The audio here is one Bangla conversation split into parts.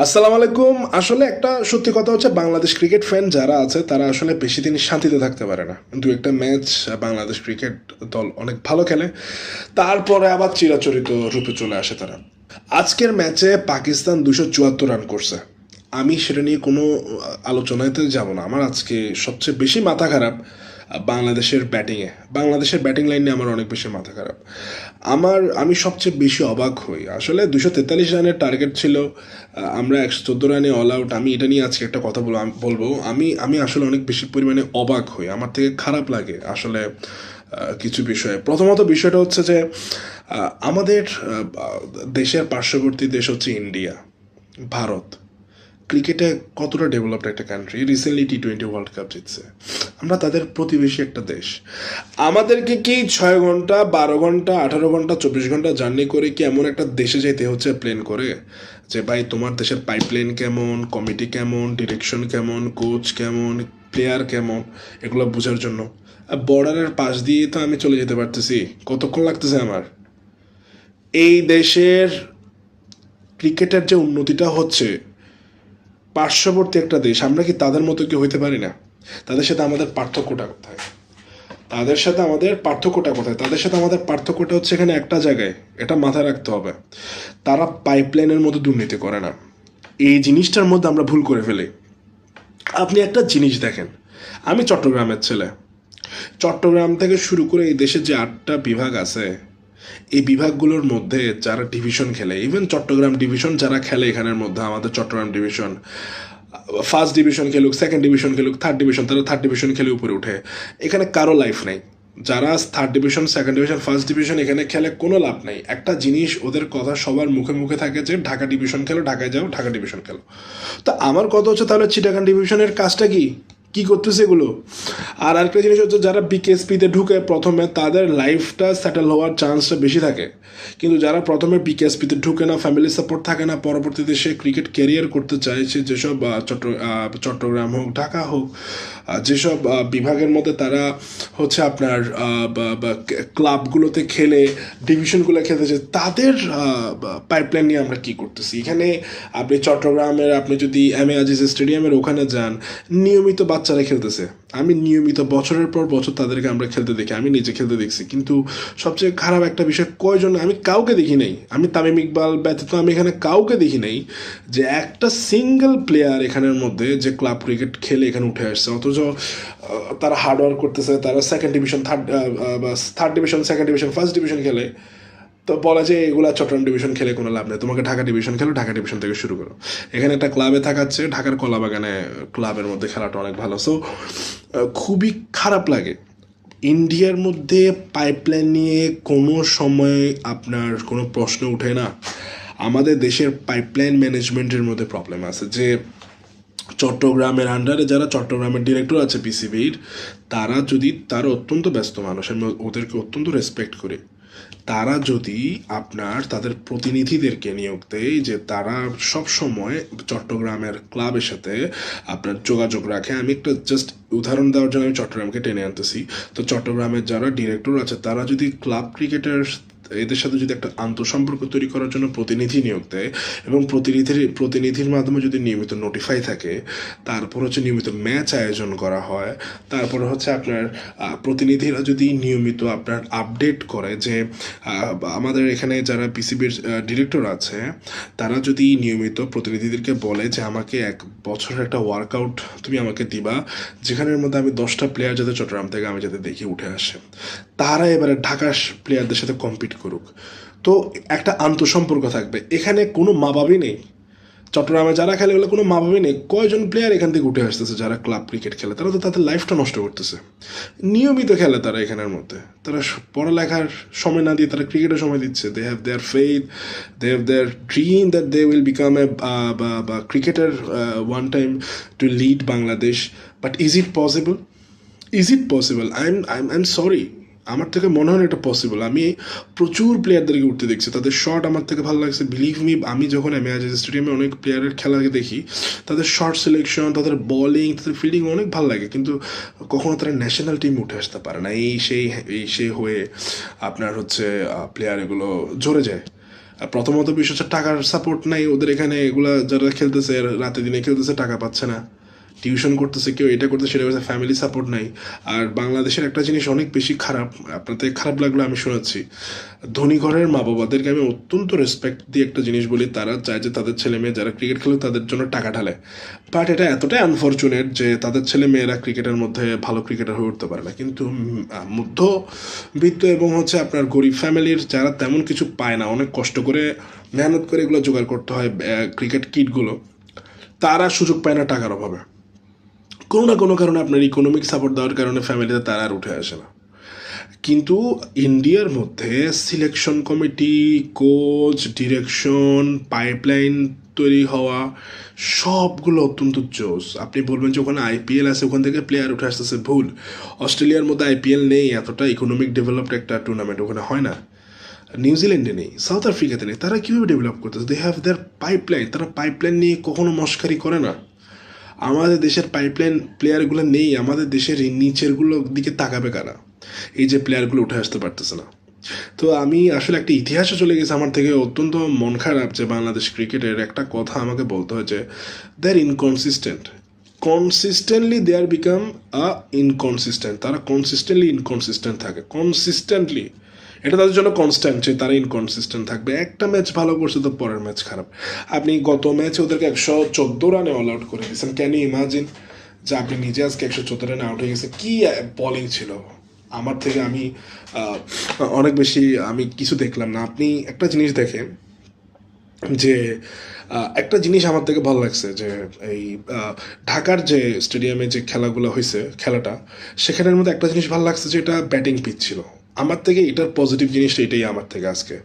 আসসালামু আলাইকুম। আসলে একটা সত্যি কথা হচ্ছে, বাংলাদেশ ক্রিকেট ফ্যান যারা আছে তারা আসলে বেশি দিন শান্তিতে থাকতে পারে না। দু একটা ম্যাচ বাংলাদেশ ক্রিকেট দল অনেক ভালো খেলে, তারপরে আবার চিরাচরিত রূপে চলে আসে তারা। আজকের ম্যাচে পাকিস্তান 274 রান করছে। আমি সেটা নিয়ে কোনো আলোচনাতে যাব না। আমার আজকে সবচেয়ে বেশি মাথা খারাপ বাংলাদেশের ব্যাটিংয়ে। বাংলাদেশের ব্যাটিং লাইন নিয়ে আমার অনেক বেশি মাথা খারাপ। আমি সবচেয়ে বেশি অবাক হই আসলে 243 রানের টার্গেট ছিল, আমরা 114 রানে অল আউট। আমি এটা নিয়ে আজকে একটা কথা বলবো। আমি আমি আসলে অনেক বেশি পরিমাণে অবাক হই, আমার থেকে খারাপ লাগে আসলে কিছু বিষয়ে। প্রথমত বিষয়টা হচ্ছে যে আমাদের দেশের পার্শ্ববর্তী দেশ হচ্ছে ইন্ডিয়া, ভারত ক্রিকেটে কতটা ডেভেলপড একটা country, recently T20 world cup জিতছে। আমরা তাদের প্রতিবেশী একটা দেশ। আমাদেরকে কি 6 ঘন্টা, 12 ঘন্টা, 18 ঘন্টা, 24 ঘন্টা জার্নি করে কি এমন একটা দেশে যেতে হচ্ছে প্লেন করে, যে ভাই তোমার দেশের পাইপলাইন কেমন, কমিটি কেমন, ডিরেকশন কেমন, কোচ কেমন, প্লেয়ার কেমন, এগুলো বোঝার জন্য? বর্ডারের পাশ দিয়ে তো আমি চলে যেতে পারতেছি, কতক্ষণ লাগতেছে আমার? এই দেশের ক্রিকেটের যে উন্নতিটা হচ্ছে, পার্শ্ববর্তী একটা দেশ, আমরা কি তাদের মতো কি হইতে পারি না? তাদের সাথে আমাদের পার্থক্যটা কোথায়? তাদের সাথে আমাদের পার্থক্যটা হচ্ছে এখানে একটা জায়গায়, এটা মাথায় রাখতে হবে। তারা পাইপলাইনের মধ্যে দুর্নীতি করে না। এই জিনিসটার মধ্যে আমরা ভুল করে ফেলি। আপনি একটা জিনিস দেখেন, আমি চট্টগ্রামের ছেলে। চট্টগ্রাম থেকে শুরু করে এই দেশের যে 8টা বিভাগ আছে, এই বিভাগগুলোর মধ্যে যারা ডিভিশন খেলে, ইভেন চট্টগ্রাম ডিভিশন যারা খেলে, এখানের মধ্যে আমাদের চট্টগ্রাম ডিভিশন ফার্স্ট ডিভিশন খেলুক, সেকেন্ড ডিভিশন খেলুক, থার্ড ডিভিশন, তারা থার্ড ডিভিশন খেলে উপরে উঠে। এখানে কারো লাইফ নেই। যারা third division, second division, first division এখানে খেলে কোনো লাভ নেই। একটা জিনিস ওদের কথা সবার মুখে মুখে থাকে যে ঢাকা ডিভিশন খেলো, ঢাকায় যাও, ঢাকা ডিভিশন খেলো। তো আমার কথা হচ্ছে, তাহলে চিটাগাং ডিভিশনের কাজটা কি কি করতেছে এগুলো? আর আরেকটা জিনিস হচ্ছে, যারা বিকেএসপিতে ঢুকে প্রথমে, তাদের লাইফটা সেটেল হওয়ার চান্সটা বেশি থাকে। কিন্তু যারা প্রথমে বিকেএসপিতে ঢুকে না, ফ্যামিলি সাপোর্ট থাকে না, পরবর্তীতে সে ক্রিকেট ক্যারিয়ার করতে চাইছে, যেসব চট্টগ্রাম হোক, ঢাকা হোক, যেসব বিভাগের মধ্যে তারা হচ্ছে আপনার ক্লাবগুলোতে খেলে, ডিভিশনগুলো খেলতেছে, তাদের পাইপলাইন নিয়ে আমরা কি করতেছি এখানে? আপনি চট্টগ্রামের, আপনি যদি এম.এ আজিজ স্টেডিয়ামের ওখানে যান, নিয়মিত বাচ্চারা খেলতেছে। আমি নিয়মিত বছরের পর বছর তাদেরকে আমরা খেলতে দেখি, আমি নিজে খেলতে দেখছি। কিন্তু সবচেয়ে খারাপ একটা বিষয়, কয়জন, আমি কাউকে দেখি নাই, আমি তামিম ইকবাল ব্যতীত আমি এখানে কাউকে দেখি নাই যে একটা সিঙ্গেল প্লেয়ার এখানের মধ্যে যে ক্লাব ক্রিকেট খেলে এখানে উঠে আসছে। অথচ তারা হার্ডওয়ার্ক করতেছে, তারা second division, third division, second division, first division খেলে। তো বলা যে এগুলা চট্টগ্রাম ডিভিশন খেলে কোনো লাভ নেই, তোমাকে ঢাকা ডিভিশন খেলো, ঢাকা ডিভিশন থেকে শুরু করো। এখানে একটা ক্লাবে থাকাচ্ছে, ঢাকার কলাবাগানে ক্লাবের মধ্যে খেলাটা অনেক ভালো। সো খুবই খারাপ লাগে। ইন্ডিয়ার মধ্যে পাইপলাইন নিয়ে কোনো সময় আপনার কোনো প্রশ্ন উঠে না। আমাদের দেশের পাইপলাইন ম্যানেজমেন্টের মধ্যে প্রবলেম আছে, যে চট্টগ্রামের আন্ডারে যারা চট্টগ্রামের ডিরেক্টর আছে পিসিবির, তারা অত্যন্ত ব্যস্ত মানুষ, আমি ওদেরকে অত্যন্ত রেসপেক্ট করি। তারা যদি আপনার তাদের প্রতিনিধিদেরকে নিয়োগ দেয়, যে তারা সব সময় চট্টগ্রামের ক্লাবের সাথে আপনার যোগাযোগ রাখে। আমি একটা জাস্ট উদাহরণ দেওয়ার জন্য আমি চট্টগ্রামকে টেনে আনতেছি। তো চট্টগ্রামের যারা ডিরেক্টর আছে, তারা যদি ক্লাব ক্রিকেটার এদের সাথে যদি একটা আন্তঃসম্পর্ক তৈরি করার জন্য প্রতিনিধি নিয়োগ দেয়, এবং প্রতিনিধির মাধ্যমে যদি নিয়মিত নোটিফাই থাকে, তারপর হচ্ছে নিয়মিত ম্যাচ আয়োজন করা হয়, তারপর হচ্ছে আপনার প্রতিনিধিরা যদি নিয়মিত আপনার আপডেট করে, যে আমাদের এখানে যারা পিসিবির ডিরেক্টর আছে, তারা যদি নিয়মিত প্রতিনিধিদেরকে বলে যে আমাকে 1 বছরের একটা ওয়ার্কআউট তুমি আমাকে দিবা, যেখানের মধ্যে আমি 10টা প্লেয়ার যাতে চট্টগ্রাম থেকে আমি যাতে দেখি উঠে আসে, তারা এবারে ঢাকার প্লেয়ারদের সাথে কম্পিট করুক। তো একটা আন্তঃসম্পর্ক থাকবে। এখানে কোনো মা বাবই নেই। চট্টগ্রামে যারা খেলে ওগুলো কোনো মা বাবই নেই। কয়জন প্লেয়ার এখান থেকে উঠে আসতেছে যারা ক্লাব ক্রিকেট খেলে, তারা তো তাদের লাইফটা নষ্ট করতেছে। নিয়মিত খেলে তারা এখানের মধ্যে, তারা পড়ালেখার সময় না দিয়ে তারা ক্রিকেটের সময় দিচ্ছে। They have their faith, they have their dream that they will become a cricketer one time to lead Bangladesh. But is it possible? I am sorry, আমার থেকে মনে হয় না এটা পসিবল। আমি প্রচুর প্লেয়ারদেরকে উঠতে দেখছি, তাদের শট আমার থেকে ভালো লাগছে। বিলিভ মি, আমি যখন এম.এ আজিজ স্টেডিয়ামে অনেক প্লেয়ারের খেলাকে দেখি, তাদের শর্ট সিলেকশন, তাদের বোলিং, তাদের ফিল্ডিং অনেক ভালো লাগে। কিন্তু কখনো তারা ন্যাশনাল টিম উঠে আসতে পারে না। এই সেই হয়ে আপনার হচ্ছে প্লেয়ার এগুলো ঝরে যায়। প্রথমত বিষয় হচ্ছে টাকার সাপোর্ট নাই ওদের এখানে, এগুলা যারা খেলতেছে রাতে দিনে খেলতেছে টাকা পাচ্ছে না, টিউশন করতেছে কেউ, এটা করতেছে সেটা করতেছে, ফ্যামিলি সাপোর্ট নাই। আর বাংলাদেশের একটা জিনিস অনেক বেশি খারাপ, আপনাদের খারাপ লাগলো আমি শোনাচ্ছি, ধনী ঘরের মা বাবাদেরকে আমি অত্যন্ত রেসপেক্ট দিয়ে একটা জিনিস বলি, তারা চায় যে তাদের ছেলে মেয়ে যারা ক্রিকেট খেলে তাদের জন্য টাকা ঢালে, বাট এটা এতটাই আনফর্চুনেট যে তাদের ছেলে মেয়েরা ক্রিকেটের মধ্যে ভালো ক্রিকেটার হয়ে উঠতে পারে না। কিন্তু মধ্যবিত্ত এবং হচ্ছে আপনার গরিব ফ্যামিলির যারা তেমন কিছু পায় না, অনেক কষ্ট করে মেহনত করে এগুলো জোগাড় করতে হয় ক্রিকেট কিটগুলো, তারা সুযোগ পায় না টাকার অভাবে। কোনো না কোনো কারণে আপনার ইকোনমিক সাপোর্ট দেওয়ার কারণে ফ্যামিলিতে তারা আর উঠে আসে না। কিন্তু ইন্ডিয়ার মধ্যে selection committee, coach, direction, pipeline তৈরি হওয়া সবগুলো অত্যন্ত জোস। আপনি বলবেন যে ওখানে আইপিএল আছে ওখান থেকে প্লেয়ার উঠে আসতেছে, ভুল। অস্ট্রেলিয়ার মধ্যে আইপিএল নেই, এতটা ইকোনমিক ডেভেলপড একটা টুর্নামেন্ট ওখানে হয় না। নিউজিল্যান্ডে নেই, সাউথ আফ্রিকাতে নেই, তারা কীভাবে ডেভেলপ করতেছে? দে হ্যাভ দেয়ার পাইপলাইন, তারা পাইপলাইন নিয়ে কখনো মস্কারি করে না। আমাদের দেশের পাইপলাইন প্লেয়ারগুলো নেই, আমাদের দেশের নিচেরগুলোর দিকে তাকাবে কারা? এই যে প্লেয়ারগুলো উঠে আসতে পারতেছে না। তো আমি আসলে একটা ইতিহাসে চলে গেছে আমার থেকে, অত্যন্ত মন খারাপ যে বাংলাদেশ ক্রিকেটের একটা কথা আমাকে বলতে হয় যে দে আর ইনকনসিস্টেন্ট, কনসিস্টেন্টলি দে আর বিকাম ইনকনসিস্টেন্ট, তারা কনসিস্টেন্টলি ইনকনসিস্টেন্ট থাকে, কনসিস্টেন্টলি। এটা তাদের জন্য কনস্ট্যান্ট যে তারা ইনকনসিস্টেন্ট থাকবে, একটা ম্যাচ ভালো করছে তো পরের ম্যাচ খারাপ। আপনি গত ম্যাচে ওদেরকে 114 রানে অল আউট করে দিয়েছেন, ক্যান ইউ ইমাজিন যে আপনি নিজে আজকে 114 রানে আউট হয়ে গেছে? কি বলিং ছিল আমার থেকে, আমি অনেক বেশি আমি কিছু দেখলাম না। আপনি একটা জিনিস দেখেন যে একটা জিনিস আমার থেকে ভালো লাগছে যে এই ঢাকার যে স্টেডিয়ামে যে খেলাগুলো হয়েছে, খেলাটা সেখানের মধ্যে একটা জিনিস ভালো লাগছে যে এটা ব্যাটিং পিচ ছিল। আমার থেকে এটার পজিটিভ জিনিসটা এটাই আমার থেকে আজকে,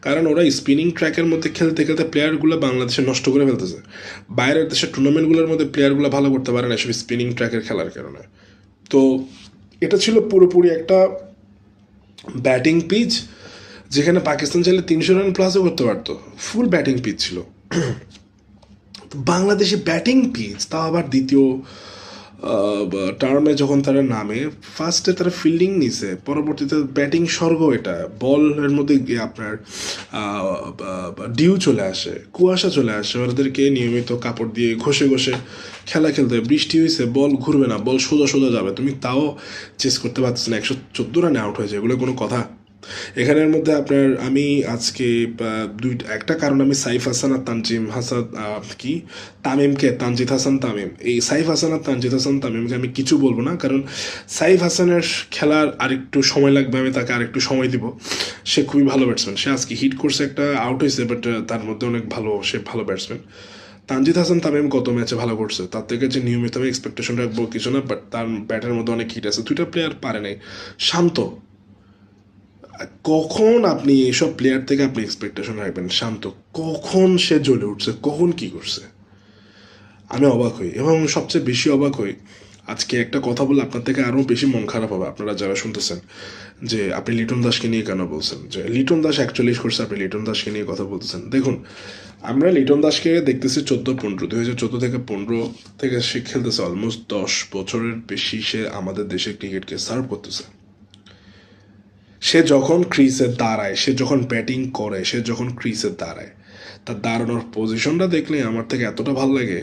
কারণ ওরা স্পিনিং ট্র্যাকের মধ্যে খেলতে খেলতে প্লেয়ারগুলো বাংলাদেশে নষ্ট করে ফেলতেছে। বাইরের দেশের টুর্নামেন্টগুলোর মধ্যে প্লেয়ারগুলো ভালো করতে পারে না এসব স্পিনিং ট্র্যাকের খেলার কারণে। তো এটা ছিল পুরোপুরি একটা ব্যাটিং পিচ, যেখানে পাকিস্তান চাইলে 300 রান প্লাসও করতে পারতো, ফুল ব্যাটিং পিচ ছিল। বাংলাদেশে ব্যাটিং পিচ, তাও আবার দ্বিতীয় টার্মে যখন তারা নামে, ফার্স্টে তারা ফিল্ডিং নিছে, পরবর্তীতে ব্যাটিং স্বর্গ। এটা বলের মধ্যে আপনার ডিউ চলে আসে, কুয়াশা চলে আসে, ওদেরকে নিয়মিত কাপড় দিয়ে ঘষে ঘষে খেলা খেলতে হয়। বৃষ্টি হয়েছে, বল ঘুরবে না, বল সোজা সোজা যাবে, তুমি তাও চেস করতে পারছো না, 114 রানে আউট হয়ে যায়, এগুলো কোনো কথা? এখানের মধ্যে আপনার আমি আজকে একটা কারণ, আমি সাইফ হাসান আর তানজিম হাসান কি তামিমকে, তানজিদ হাসান তামিম, এই সাইফ হাসান আর তানজিদ হাসান তামিমকে আমি কিছু বলবো না, কারণ সাইফ হাসানের খেলার আরেকটু সময় লাগবে, আমি তাকে আরেকটু সময় দিব। সে খুবই ভালো ব্যাটসম্যান, সে আজকে হিট করছে, একটা আউট হয়েছে, বাট তার মধ্যে অনেক ভালো, সে ভালো ব্যাটসম্যান। তানজিদ হাসান তামিম গত ম্যাচে ভালো করছে, তার থেকে যে নিয়মিত আমি এক্সপেকটেশন রাখবো কিছু না, বাট তার ব্যাটের মধ্যে অনেক হিট আছে। দুইটা প্লেয়ার পারে নাই। শান্ত, কখন আপনি এইসব প্লেয়ার থেকে আপনি এক্সপেকটেশন রাখবেন? শান্ত কখন সে জ্বলে উঠছে, কখন কি করছে, আমি অবাক হই। এবং সবচেয়ে বেশি অবাক হই, আজকে একটা কথা বলে আপনার থেকে আরও বেশি মন খারাপ হবে আপনারা যারা শুনতেছেন, যে আপনি লিটন দাসকে নিয়ে কেন বলছেন, যে লিটন দাস 41 করছে, আপনি লিটন দাসকে নিয়ে কথা বলতেছেন। দেখুন, আমরা লিটন দাসকে দেখতেছি 14-15, 2014 থেকে 15 থেকে সে খেলতেছে, অলমোস্ট 10 বছরের বেশি সে আমাদের দেশের ক্রিকেটকে সার্ভ করতেছে। সে যখন ক্রিজে দাঁড়ায়, সে যখন ব্যাটিং করে, সে যখন ক্রিজে দাঁড়ায়, তার দাঁড়ানোর পজিশনটা দেখলে আমার থেকে এতটা ভালো লাগে।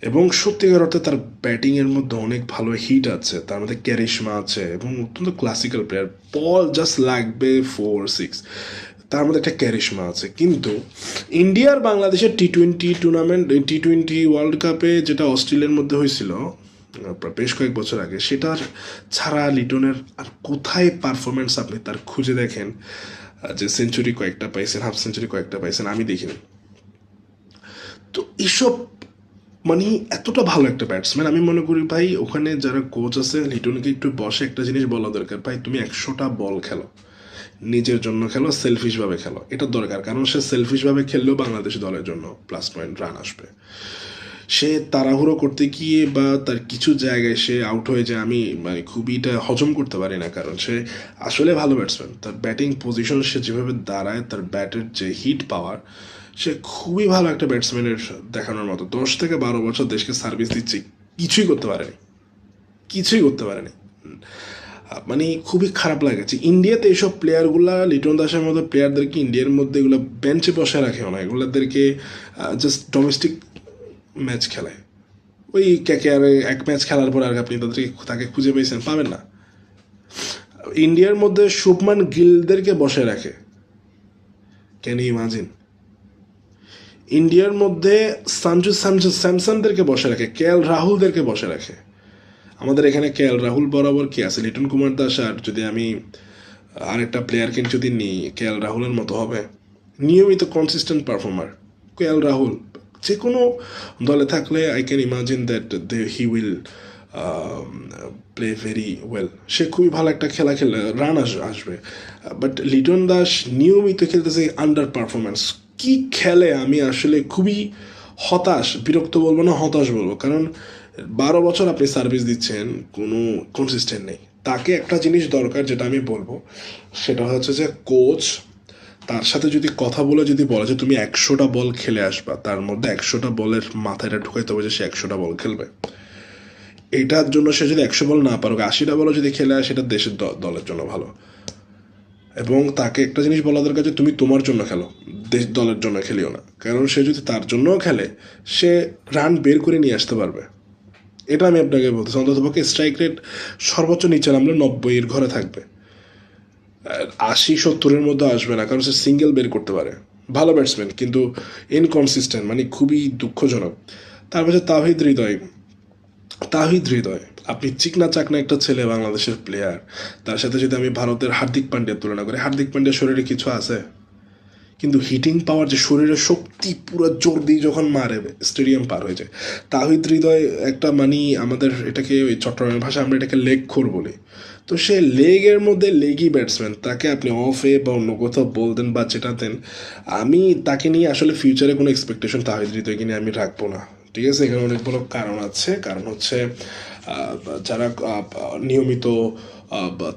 এবং সত্যিকার অর্থে তার ব্যাটিংয়ের মধ্যে অনেক ভালো হিট আছে, তার মধ্যে ক্যারিশমা আছে, এবং অত্যন্ত ক্লাসিক্যাল প্লেয়ার, বল জাস্ট লাগবে 4-6, তার মধ্যে একটা ক্যারিশমা আছে। কিন্তু ইন্ডিয়ার বাংলাদেশের টি-20 টুর্নামেন্ট, টি-20 ওয়ার্ল্ড কাপে যেটা অস্ট্রেলিয়ার মধ্যে হয়েছিল বেশ কয়েক বছর আগে, সেটার ছাড়া লিটনের আর কোথায় পারফরমেন্স আপনি তার খুঁজে দেখেন যে সেঞ্চুরি কয়েকটা পাইছেন, হাফ সেঞ্চুরি কয়েকটা পাইছেন? আমি দেখিনি। তো এসব মানে এতটা ভালো একটা ব্যাটসম্যান, আমি মনে করি ভাই ওখানে যারা কোচ আছে লিটনকে একটু বসে একটা জিনিস বলা দরকার, ভাই তুমি 100টা বল খেলো, নিজের জন্য খেলো, সেলফিশভাবে খেলো, এটা দরকার। কারণ সে সেলফিশভাবে খেললেও বাংলাদেশ দলের জন্য প্লাস পয়েন্ট রান আসবে। সে তাড়াহুড়ো করতে গিয়ে বা তার কিছু জায়গায় সে আউট হয়ে যায়, আমি মানে খুবই এটা হজম করতে পারি না। কারণ সে আসলে ভালো ব্যাটসম্যান, তার ব্যাটিং পজিশন, সে যেভাবে দাঁড়ায়, তার ব্যাটের যে হিট পাওয়ার, সে খুবই ভালো একটা ব্যাটসম্যানের দেখানোর মতো। 10 থেকে 12 বছর দেশকে সার্ভিস দিচ্ছে, কিছুই করতে পারেনি, কিছুই করতে পারেনি। মানে খুবই খারাপ লাগেছে ইন্ডিয়াতে এইসব প্লেয়ারগুলা লিটন দাসের মতো প্লেয়ারদেরকে ইন্ডিয়ার মধ্যে এগুলো বেঞ্চে বসে রাখেও না, এগুলোদেরকে জাস্ট ডোমেস্টিক ম্যাচ খেলায়। ওই কেকেআরে এক ম্যাচ খেলার পর আর আপনি তাকে খুঁজে পেয়েছেন, পাবেন না। ইন্ডিয়ার মধ্যে শুভমান গিলদেরকে বসে রাখে, ক্যান ইউ ইমাজিন? ইন্ডিয়ার মধ্যে সঞ্জু স্যামসনদেরকে বসে রাখে, কেএল রাহুলদেরকে বসে রাখে। আমাদের এখানে কেএল রাহুল বরাবর কি আছে, লিটন কুমার দাস, আর যদি আমি আরেকটা প্লেয়ারকে যদি নিই কেএল রাহুলের মতো হবে, নিয়মিত কনসিস্টেন্ট পারফর্মার কেএল রাহুল। যে কোনো দলে থাকলে I can imagine that he will play very well. সে খুবই ভালো একটা খেলা খেলে রান আসবে। বাট লিটন দাস নিয়মিত খেলতেছে আন্ডার পারফরমেন্স। কি খেলে আমি আসলে খুবই হতাশ, বিরক্ত বলবো না, হতাশ বলবো। কারণ 12 বছর আপনি সার্ভিস দিচ্ছেন, কোনো কনসিস্টেন্ট নেই। তাকে একটা জিনিস দরকার, যেটা আমি বলবো, সেটা হচ্ছে যে কোচ তার সাথে যদি কথা বলে যদি বলে যে তুমি 100টা বল খেলে আসবা, তার মধ্যে 100টা বলের মাথায় ঢুকাইতে হবে যে সে 100টা বল খেলবে। এটার জন্য সে যদি 100 বল না পারুক, 80টা বলও যদি খেলে আসে, সেটা দেশের দলের জন্য ভালো। এবং তাকে একটা জিনিস বলা দরকার যে তুমি তোমার জন্য খেলো, দলের জন্য খেলিও না। কারণ সে যদি তার জন্যও খেলে, সে রান বের করে নিয়ে আসতে পারবে। এটা আমি আপনাকে বলতেছি। অন্ততপক্ষে স্ট্রাইক রেট সর্বোচ্চ নিচে নামলে 90-এর ঘরে থাকবে, 80-70-এর মধ্যে আসবে না। কারণ সে সিঙ্গেল বের করতে পারে, ভালো ব্যাটসম্যান, কিন্তু ইনকনসিস্টেন্ট, মানে খুবই দুঃখজনক। তারপর তাহিদ হৃদয়, আপনি চিকনা চাকনা একটা ছেলে, বাংলাদেশের প্লেয়ার। তার সাথে যদি আমি ভারতের হার্দিক পান্ডিয়ার তুলনা করি, হার্দিক পান্ডিয়ার শরীরে কিছু আছে, কিন্তু হিটিং পাওয়ার, যে শরীরের শক্তি, পুরো জোর দিয়ে যখন মারে স্টেডিয়াম পার হয়ে যায়। তাহিদ হৃদয় একটা, মানে আমাদের এটাকে ওই চট্টগ্রামের ভাষায় আমরা এটাকে লেগ খোর বলি। তো সে লেগের মধ্যে লেগই ব্যাটসম্যান। তাকে আপনি অফে বা অন্য কোথাও বলতেন বা যেটা দেন, আমি তাকে নিয়ে আসলে ফিউচারে কোনো এক্সপেকটেশন তাহিদ হৃদয়কে নিয়ে আমি রাখবো না। ঠিক আছে, এখানে অনেক বড় কারণ আছে। কারণ হচ্ছে যারা নিয়মিত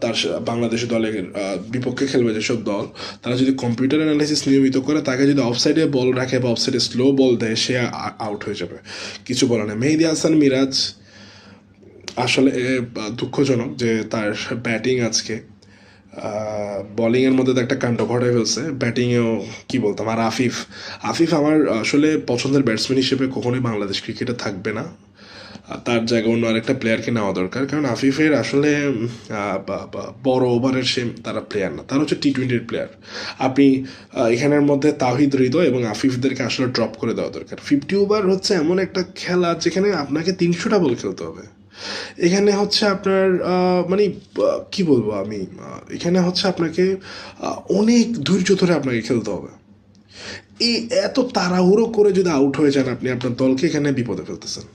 তার বাংলাদেশি দলের বিপক্ষে খেলবে যেসব দল, তারা যদি কম্পিউটার অ্যানালাইসিস নিয়মিত করে, তাকে যদি অফসাইডে বল রাখে বা অফসাইডে স্লো বল দেয়, সে আউট হয়ে যাবে, কিছু বলে না। মেহেদী হাসান মিরাজ আসলে দুঃখজনক যে তার ব্যাটিং আজকে, বলিংয়ের মধ্যে তো একটা কাণ্ড ঘটে ফেলছে, ব্যাটিংয়েও কী বলতাম। আর আফিফ আমার আসলে পছন্দের ব্যাটসম্যান হিসেবে কখনোই বাংলাদেশ ক্রিকেটে থাকবে না। তার জায়গায় অন্য আরেকটা প্লেয়ারকে নেওয়া দরকার। কারণ আফিফের আসলে বড় ওভারের তারা প্লেয়ার না, তারা হচ্ছে টি-20-র প্লেয়ার। আপনি এখানের মধ্যে তাহিদ হৃদয় এবং আফিফদেরকে আসলে ড্রপ করে দেওয়া দরকার। 50 ওভার হচ্ছে এমন একটা খেলা যেখানে আপনাকে 300টা বল খেলতে হবে। এখানে হচ্ছে আপনার মানে কি বলবো আমি, এখানে হচ্ছে আপনাকে অনেক ধৈর্য ধরে আপনাকে খেলতে হবে। এই এত তাড়াহুড়ো করে যদি আউট হয়ে যান, আপনি আপনার দলকে এখানে বিপদে ফেলতেছেন,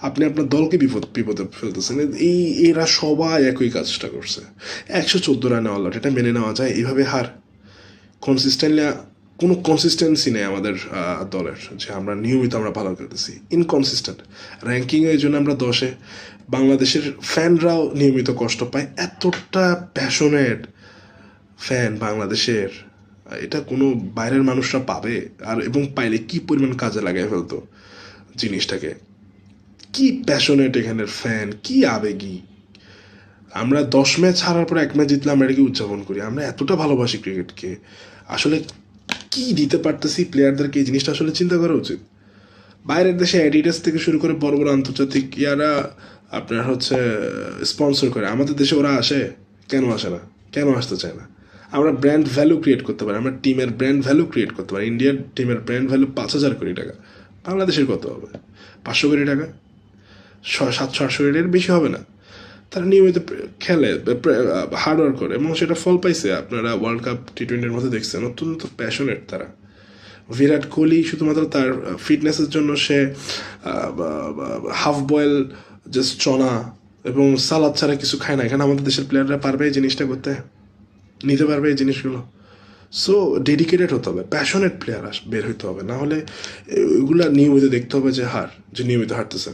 আপনি আপনার দলকে বিপদে ফেলতেছেন। এরা সবাই একই কাজটা করছে। 114 রানে অল আউট, এটা মেনে নেওয়া যায়? এইভাবে হার, কনসিস্টেন্টলি কোনো কনসিস্টেন্সি নেই আমাদের দলের, যে আমরা নিয়মিত আমরা ভালো খেলতেছি, ইনকনসিস্টেন্ট। র্যাঙ্কিংয়ে এই জন্য আমরা 10-এ। বাংলাদেশের ফ্যানরাও নিয়মিত কষ্ট পায়, এতটা প্যাশনেট ফ্যান বাংলাদেশের, এটা কোনো বাইরের মানুষরা পাবে? আর এবং পাইলে কি পরিমাণ কাজে লাগাই ফেলতো জিনিসটাকে। কি প্যাশনেট এখানের ফ্যান, কি আবেগী। আমরা 10 ম্যাচ হারার পর 1 ম্যাচ জিতলে আমরা এটাকে উদযাপন করি। আমরা এতটা ভালোবাসি ক্রিকেটকে। আসলে কি দিতে পারতেছি প্লেয়ারদেরকে, এই জিনিসটা আসলে চিন্তা করা উচিত। বাইরের দেশে অ্যাডিডাস থেকে শুরু করে বড় বড় আন্তর্জাতিক ইয়ারা আপনার হচ্ছে স্পন্সর করে, আমাদের দেশে ওরা আসে? কেন আসে না? কেন আসতে চায় না? আমরা ব্র্যান্ড ভ্যালু ক্রিয়েট করতে পারি, আমরা টিমের ব্র্যান্ড ভ্যালু ক্রিয়েট করতে পারি। ইন্ডিয়ার টিমের ব্র্যান্ড ভ্যালু 5,000 কোটি টাকা, বাংলাদেশের কত হবে? 500 কোটি টাকা, 700-800 কোটির বেশি হবে না। তারা নিয়মিত খেলে, হার্ডওয়ার্ক করে, এবং সেটা ফল পাইছে। আপনারা ওয়ার্ল্ড কাপ টি-20-র মধ্যে দেখছেন, অত্যন্ত প্যাশনেট তারা। বিরাট কোহলি শুধুমাত্র তার ফিটনেসের জন্য সে হাফ বয়েল জাস্ট চনা এবং সালাদ ছাড়া কিছু খায় না। এখানে আমাদের দেশের প্লেয়াররা পারবে এই জিনিসটা করতে, নিতে পারবে এই জিনিসগুলো? সো ডেডিকেটেড হতে হবে, প্যাশনেট প্লেয়ার বের হইতে হবে। না হলে এগুলা নিয়মিত দেখতে হবে যে নিয়মিত হারতেছে।